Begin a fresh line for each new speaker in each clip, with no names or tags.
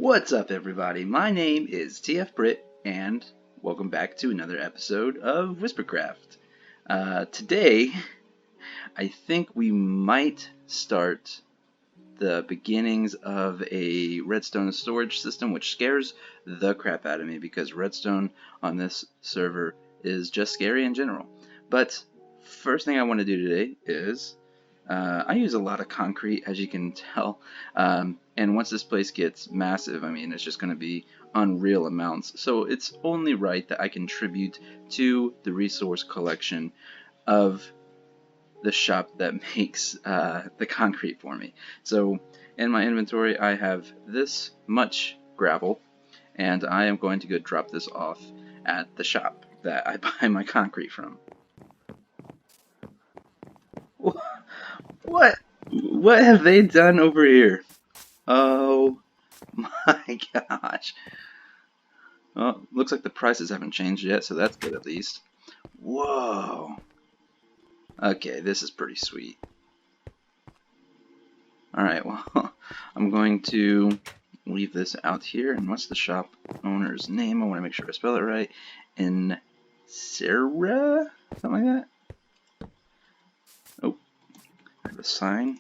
What's up, everybody? My name is TF-Brit, and welcome back to another episode of Whispercraft. Today, I think we might start the beginnings of a redstone storage system, which scares the crap out of me because redstone on this server is just scary in general. But first thing I want to do today is I use a lot of concrete, as you can tell, and once this place gets massive, I mean, it's just going to be unreal amounts. So it's only right that I contribute to the resource collection of the shop that makes the concrete for me. So in my inventory, I have this much gravel, and I am going to go drop this off at the shop that I buy my concrete from. What have they done over here? Oh my gosh. Well, looks like the prices haven't changed yet, so that's good at least. Whoa. Okay, this is pretty sweet. Alright, well, I'm going to leave this out here. And what's the shop owner's name? I want to make sure I spell it right. In Sarah? Something like that? Oh, I have a sign.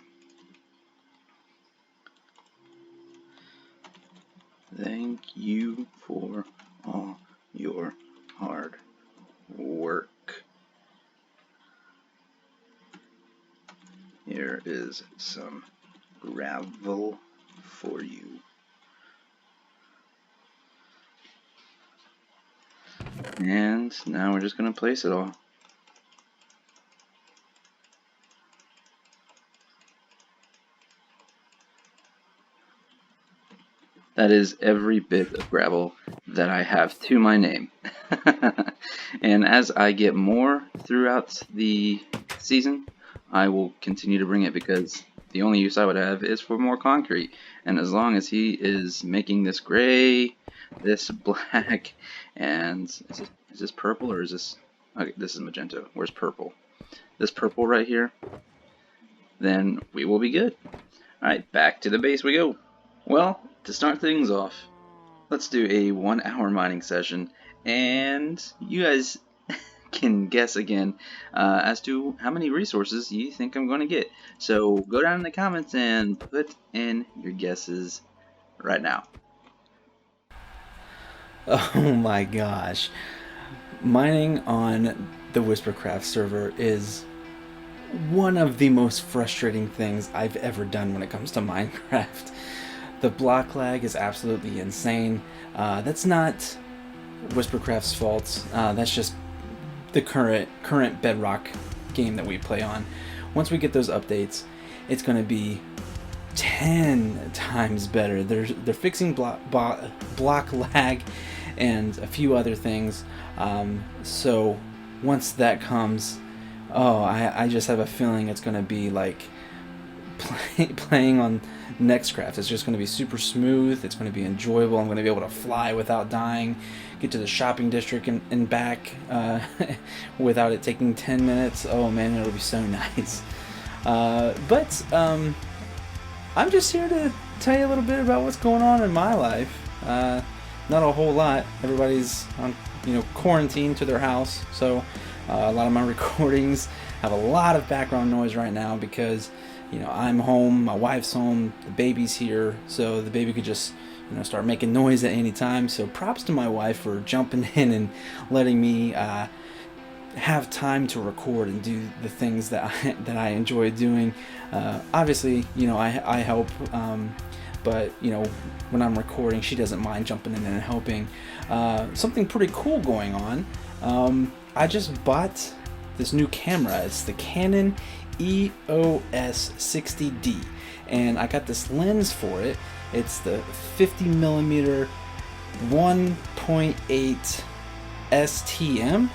Thank you for all your hard work. Here is some gravel for you. And now we're just going to place it all. That is every bit of gravel that I have to my name. And as I get more throughout the season, I will continue to bring it because the only use I would have is for more concrete. And as long as he is making this gray, this black, and is this purple or is this... Okay, this is magenta. Where's purple? This purple right here. Then we will be good. Alright, back to the base we go. Well, to start things off, let's do a 1 hour mining session, and you guys can guess again as to how many resources you think I'm going to get. So go down in the comments and put in your guesses right now.
Oh my gosh. Mining on the Whispercraft server is one of the most frustrating things I've ever done when it comes to Minecraft. The block lag is absolutely insane. That's not Whispercraft's fault. That's just the current Bedrock game that we play on. Once we get those updates, it's going to be 10 times better. They're fixing block lag and a few other things. So once that comes, I just have a feeling it's going to be like playing on Nextcraft. It's just going to be super smooth. It's going to be enjoyable. I'm going to be able to fly without dying, get to the shopping district and back without it taking 10 minutes. Oh man, it'll be so nice. But I'm just here to tell you a little bit about what's going on in my life. Not a whole lot. Everybody's on, quarantine to their house, so a lot of my recordings have a lot of background noise right now because I'm home, my wife's home, the baby's here, so the baby could just, start making noise at any time. So props to my wife for jumping in and letting me have time to record and do the things that I enjoy doing. Obviously, I help, but when I'm recording, she doesn't mind jumping in and helping. Something pretty cool going on. I just bought this new camera. It's the Canon EOS 60D, and I got this lens for it. It's the 50mm 1.8 STM,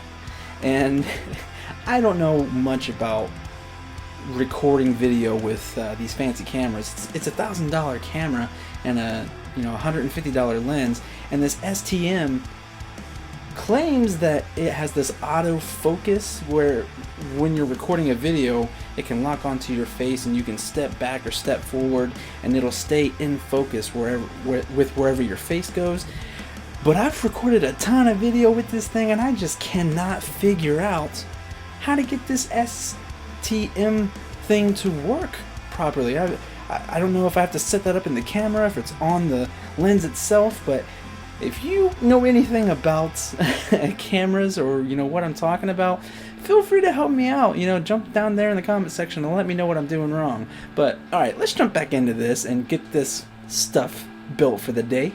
and I don't know much about recording video with these fancy cameras. It's $1,000 camera and a $150 lens, and this STM claims that it has this autofocus where when you're recording a video, it can lock onto your face and you can step back or step forward and it'll stay in focus wherever your face goes. But I've recorded a ton of video with this thing and I just cannot figure out how to get this STM thing to work properly. I don't know if I have to set that up in the camera, if it's on the lens itself, but if you know anything about cameras or what I'm talking about, feel free to help me out. Jump down there in the comment section and let me know what I'm doing wrong. But alright, let's jump back into this and get this stuff built for the day.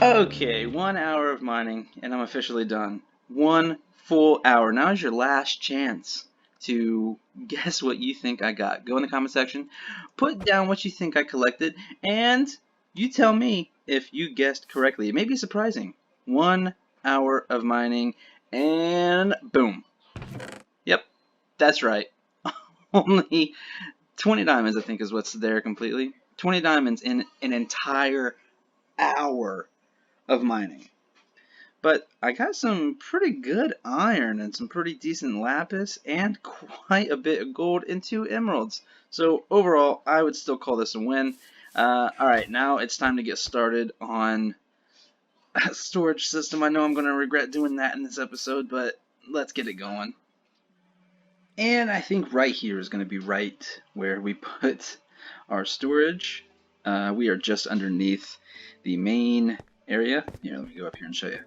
Okay, 1 hour of mining and I'm officially done. 1 full hour. Now is your last chance to guess what you think I got. Go in the comment section, put down what you think I collected, and you tell me if you guessed correctly. It may be surprising. 1 hour of mining and boom. Yep, that's right. Only 20 diamonds I think is what's there completely. 20 diamonds in an entire hour of mining. But I got some pretty good iron and some pretty decent lapis and quite a bit of gold and 2 emeralds. So overall, I would still call this a win. Alright, now it's time to get started on a storage system. I know I'm going to regret doing that in this episode, but let's get it going. And I think right here is going to be right where we put our storage. We are just underneath the main area. Here, let me go up here and show you.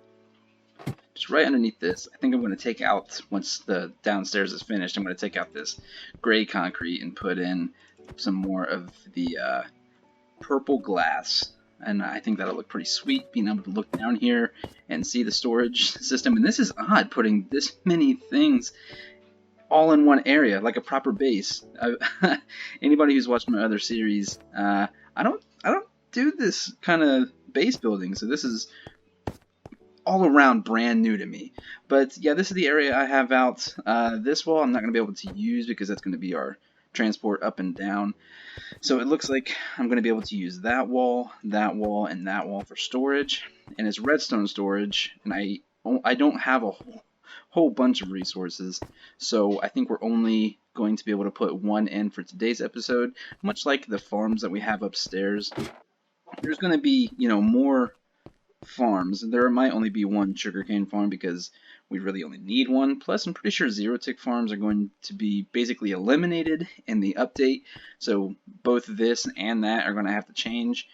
Just right underneath this. I think I'm going to take out, once the downstairs is finished, I'm going to take out this gray concrete and put in some more of the purple glass. And I think that'll look pretty sweet, being able to look down here and see the storage system. And this is odd, putting this many things all in one area, like a proper base. Anybody who's watched my other series, I don't do this kind of base building, so this is all around brand new to me. But yeah, this is the area I have out. This wall I'm not going to be able to use because that's going to be our transport up and down. So it looks like I'm going to be able to use that wall, and that wall for storage. And it's redstone storage, and I don't have a whole bunch of resources, so I think we're only going to be able to put one in for today's episode. Much like the farms that we have upstairs, there's going to be, more farms. There might only be one sugarcane farm because we really only need one. Plus, I'm pretty sure zero-tick farms are going to be basically eliminated in the update. So both this and that are going to have to change.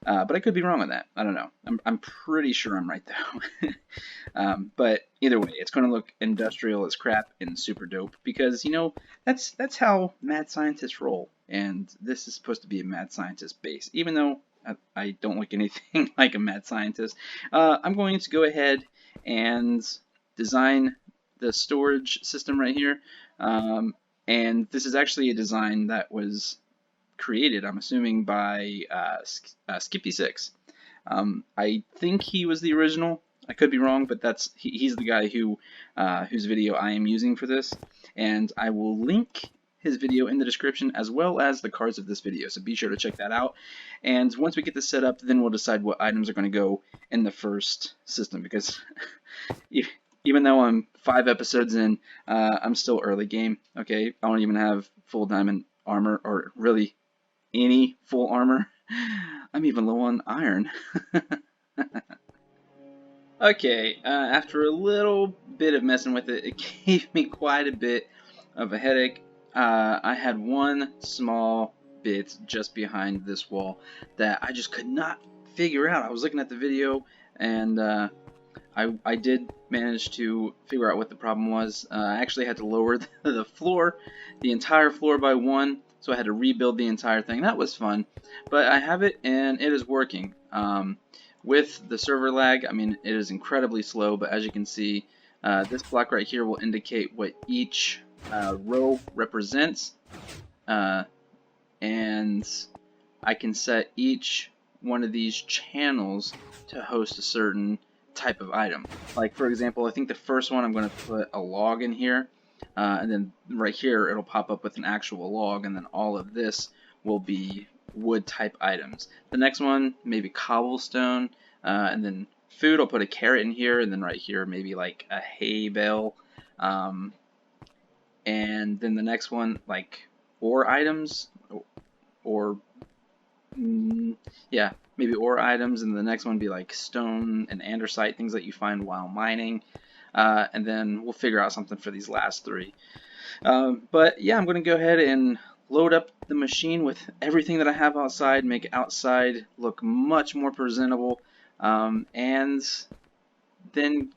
But I could be wrong on that. I don't know. I'm pretty sure I'm right though. But either way, it's going to look industrial as crap and super dope because that's how mad scientists roll. And this is supposed to be a mad scientist base, even though I don't look anything like a mad scientist. I'm going to go ahead and design the storage system right here. And this is actually a design that was created, I'm assuming, by Skippy6. I think he was the original. I could be wrong, but he's the guy whose video I am using for this. And I will link his video in the description as well as the cards of this video, so be sure to check that out. And once we get this set up, then we'll decide what items are going to go in the first system, because even though I'm 5 episodes in, I'm still early game. Okay, I don't even have full diamond armor, or really any full armor. I'm even low on iron. Okay, after a little bit of messing with it, it gave me quite a bit of a headache. I had one small bit just behind this wall that I just could not figure out. I was looking at the video, and I did manage to figure out what the problem was. I actually had to lower the floor, the entire floor by 1, so I had to rebuild the entire thing. That was fun, but I have it, and it is working. With the server lag, I mean, it is incredibly slow, but as you can see, this block right here will indicate what each row represents, and I can set each one of these channels to host a certain type of item. Like, for example, I think the first one I'm going to put a log in here, and then right here it'll pop up with an actual log, and then all of this will be wood type items. The next one, maybe cobblestone, and then food, I'll put a carrot in here, and then right here, maybe like a hay bale. And then the next one, like ore items, or yeah, maybe ore items, and the next one be like stone and andesite, things that you find while mining. And then we'll figure out something for these last three. But yeah, I'm going to go ahead and load up the machine with everything that I have outside, make outside look much more presentable, and then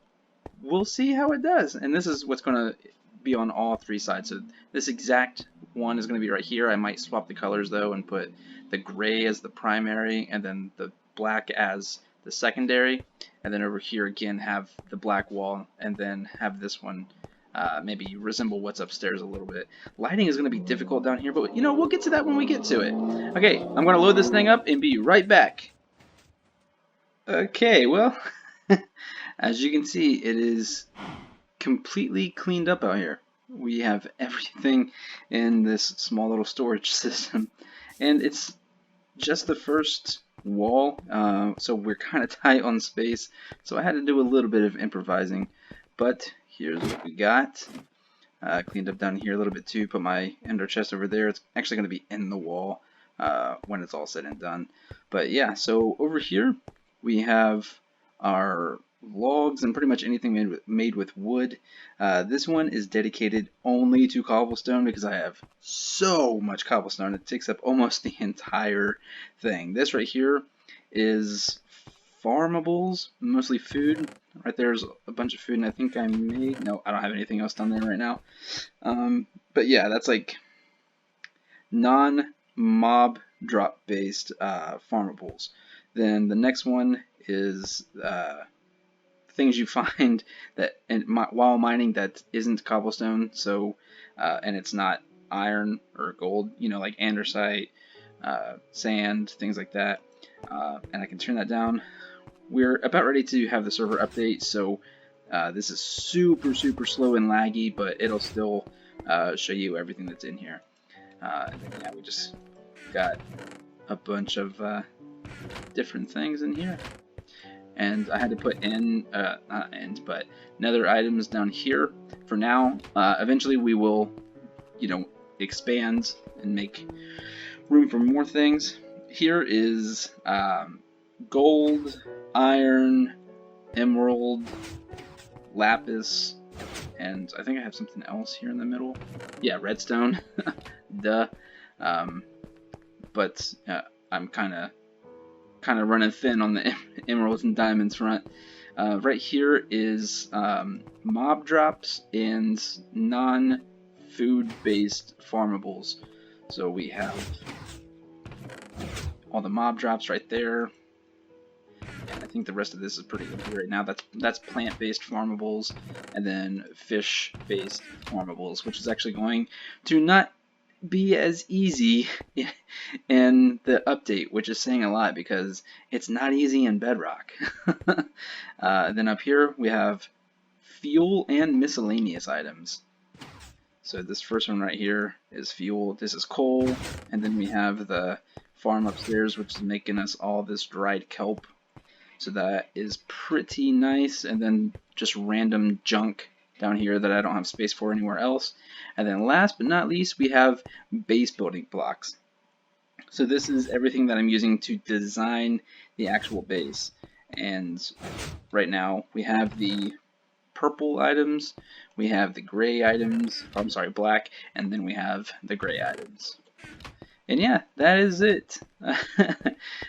we'll see how it does. And this is what's going to be on all three sides. So this exact one is going to be right here. I might swap the colors though and put the gray as the primary and then the black as the secondary, and then over here again have the black wall, and then have this one maybe resemble what's upstairs a little bit. Lighting is going to be difficult down here, but you know, we'll get to that when we get to it. Okay, I'm going to load this thing up and be right back. Okay, well, as you can see, it is completely cleaned up out here. We have everything in this small little storage system, and it's just the first wall, so we're kind of tight on space, so I had to do a little bit of improvising, but here's what we got. Cleaned up down here a little bit too, put my ender chest over there. It's actually going to be in the wall when it's all said and done. But yeah, so over here we have our logs and pretty much anything made with wood. This one is dedicated only to cobblestone because I have so much cobblestone. It takes up almost the entire thing. This right here is farmables, mostly food. Right there's a bunch of food, and I think I made, no, I don't have anything else down there right now. But yeah, that's like non-mob drop based farmables. Then the next one is things you find that while mining that isn't cobblestone, so and it's not iron or gold, you know, like andesite, sand, things like that. And I can turn that down. We're about ready to have the server update, so this is super slow and laggy, but it'll still show you everything that's in here. And then, yeah, we just got a bunch of different things in here. And I had to put in, not end, but nether items down here for now. Eventually we will, you know, expand and make room for more things. Here is gold, iron, emerald, lapis, and I think I have something else here in the middle. Yeah, redstone. Duh. But I'm kind of running thin on the emeralds and diamonds front. Right here is mob drops and non-food based farmables. So we have all the mob drops right there. And I think the rest of this is pretty good right now. That's plant-based farmables, and then fish-based farmables, which is actually going to not be as easy in the update, which is saying a lot because it's not easy in Bedrock. Then up here we have fuel and miscellaneous items. So this first one right here is fuel, this is coal, and then we have the farm upstairs, which is making us all this dried kelp. So that is pretty nice, and then just random junk down here that I don't have space for anywhere else. And then last but not least, we have base building blocks. So this is everything that I'm using to design the actual base. And right now we have the purple items, we have the gray items, I'm sorry, black, and then we have the gray items. And yeah, that is it.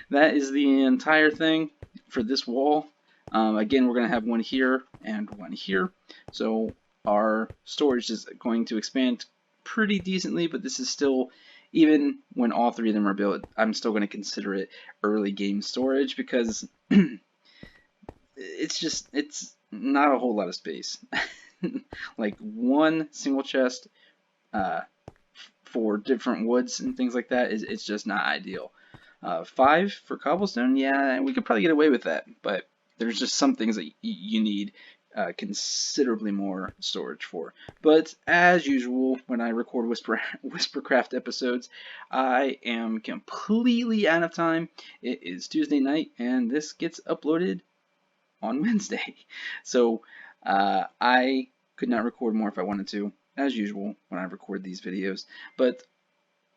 That is the entire thing for this wall. Again, we're going to have one here and one here. So our storage is going to expand pretty decently, but this is still, even when all three of them are built, I'm still going to consider it early game storage because it's not a whole lot of space. Like one single chest for different woods and things like that it's just not ideal. 5 for cobblestone, yeah, we could probably get away with that, but there's just some things that you need considerably more storage for. But as usual, when I record Whispercraft episodes, I am completely out of time. It is Tuesday night, and this gets uploaded on Wednesday. So I could not record more if I wanted to, as usual, when I record these videos. But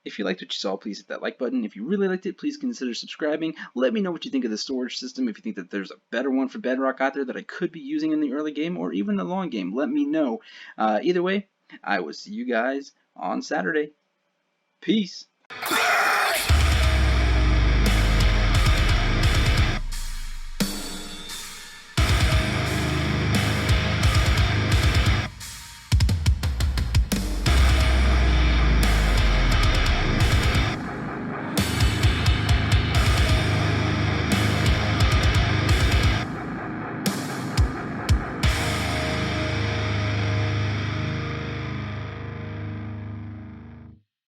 if you liked what you saw, please hit that like button. If you really liked it, please consider subscribing. Let me know what you think of the storage system. If you think that there's a better one for Bedrock out there that I could be using in the early game or even the long game, let me know. Either way, I will see you guys on Saturday. Peace.